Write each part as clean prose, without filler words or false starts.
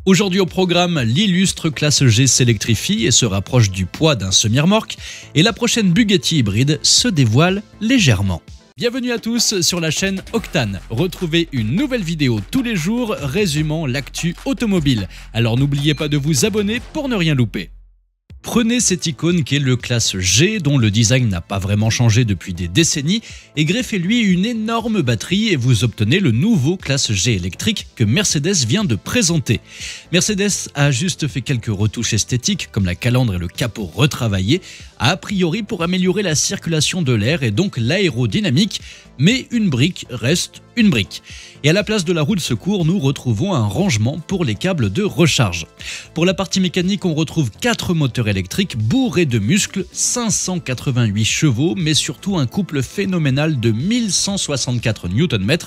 Aujourd'hui au programme, l'illustre classe G s'électrifie et se rapproche du poids d'un semi-remorque et la prochaine Bugatti hybride se dévoile légèrement. Bienvenue à tous sur la chaîne Octane. Retrouvez une nouvelle vidéo tous les jours résumant l'actu automobile. Alors n'oubliez pas de vous abonner pour ne rien louper. Prenez cette icône qui est le classe G dont le design n'a pas vraiment changé depuis des décennies et greffez-lui une énorme batterie et vous obtenez le nouveau classe G électrique que Mercedes vient de présenter. Mercedes a juste fait quelques retouches esthétiques comme la calandre et le capot retravaillés, a priori pour améliorer la circulation de l'air et donc l'aérodynamique, mais une brique reste une brique. Et à la place de la roue de secours, nous retrouvons un rangement pour les câbles de recharge. Pour la partie mécanique, on retrouve 4 moteurs électriques bourrés de muscles, 588 chevaux, mais surtout un couple phénoménal de 1164 Nm,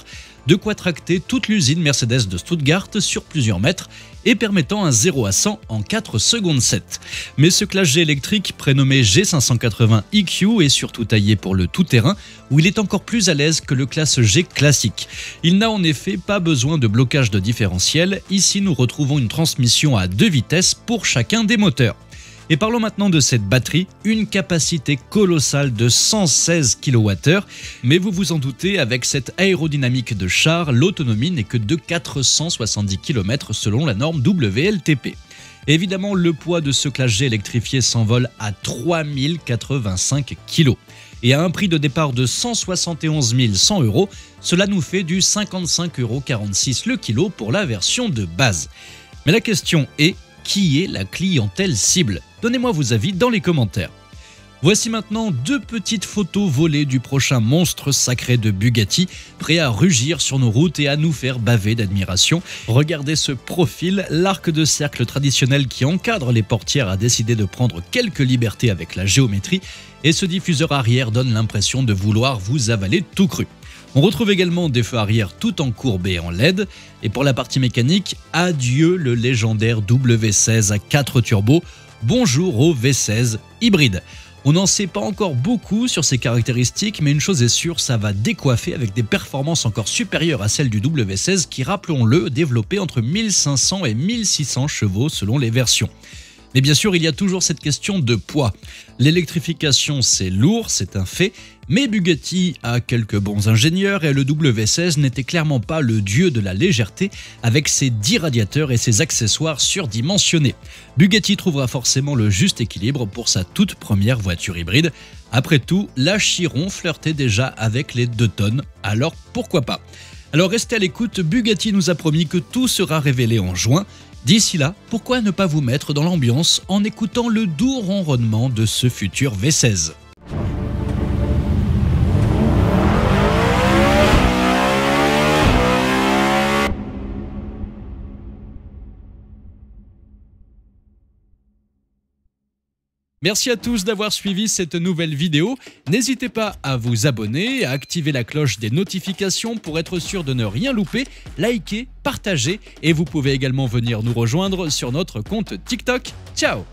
de quoi tracter toute l'usine Mercedes de Stuttgart sur plusieurs mètres et permettant un 0 à 100 en 4 secondes 7. Mais ce classe G électrique, prénommé G580 EQ, est surtout taillé pour le tout-terrain, où il est encore plus à l'aise que le classe G classique. Il n'a en effet pas besoin de blocage de différentiel, ici nous retrouvons une transmission à 2 vitesses pour chacun des moteurs. Et parlons maintenant de cette batterie, une capacité colossale de 116 kWh, mais vous vous en doutez, avec cette aérodynamique de char, l'autonomie n'est que de 470 km selon la norme WLTP. Évidemment, le poids de ce classe G électrifié s'envole à 3085 kg. Et à un prix de départ de 171 100 €, cela nous fait du 55,46 € le kilo pour la version de base. Mais la question est, qui est la clientèle cible? Donnez-moi vos avis dans les commentaires. Voici maintenant 2 petites photos volées du prochain monstre sacré de Bugatti, prêt à rugir sur nos routes et à nous faire baver d'admiration. Regardez ce profil, l'arc de cercle traditionnel qui encadre les portières a décidé de prendre quelques libertés avec la géométrie et ce diffuseur arrière donne l'impression de vouloir vous avaler tout cru. On retrouve également des feux arrière tout encourbés en LED. Et pour la partie mécanique, adieu le légendaire W16 à 4 turbos, bonjour au V16 hybride. On n'en sait pas encore beaucoup sur ses caractéristiques, mais une chose est sûre, ça va décoiffer avec des performances encore supérieures à celles du W16 qui, rappelons-le, développait entre 1500 et 1600 chevaux selon les versions. Mais bien sûr, il y a toujours cette question de poids. L'électrification, c'est lourd, c'est un fait, mais Bugatti a quelques bons ingénieurs et le W16 n'était clairement pas le dieu de la légèreté avec ses 10 radiateurs et ses accessoires surdimensionnés. Bugatti trouvera forcément le juste équilibre pour sa toute première voiture hybride. Après tout, la Chiron flirtait déjà avec les 2 tonnes, alors pourquoi pas? Alors restez à l'écoute, Bugatti nous a promis que tout sera révélé en juin. D'ici là, pourquoi ne pas vous mettre dans l'ambiance en écoutant le doux ronronnement de ce futur V16 ? Merci à tous d'avoir suivi cette nouvelle vidéo. N'hésitez pas à vous abonner, à activer la cloche des notifications pour être sûr de ne rien louper, liker, partager et vous pouvez également venir nous rejoindre sur notre compte TikTok. Ciao!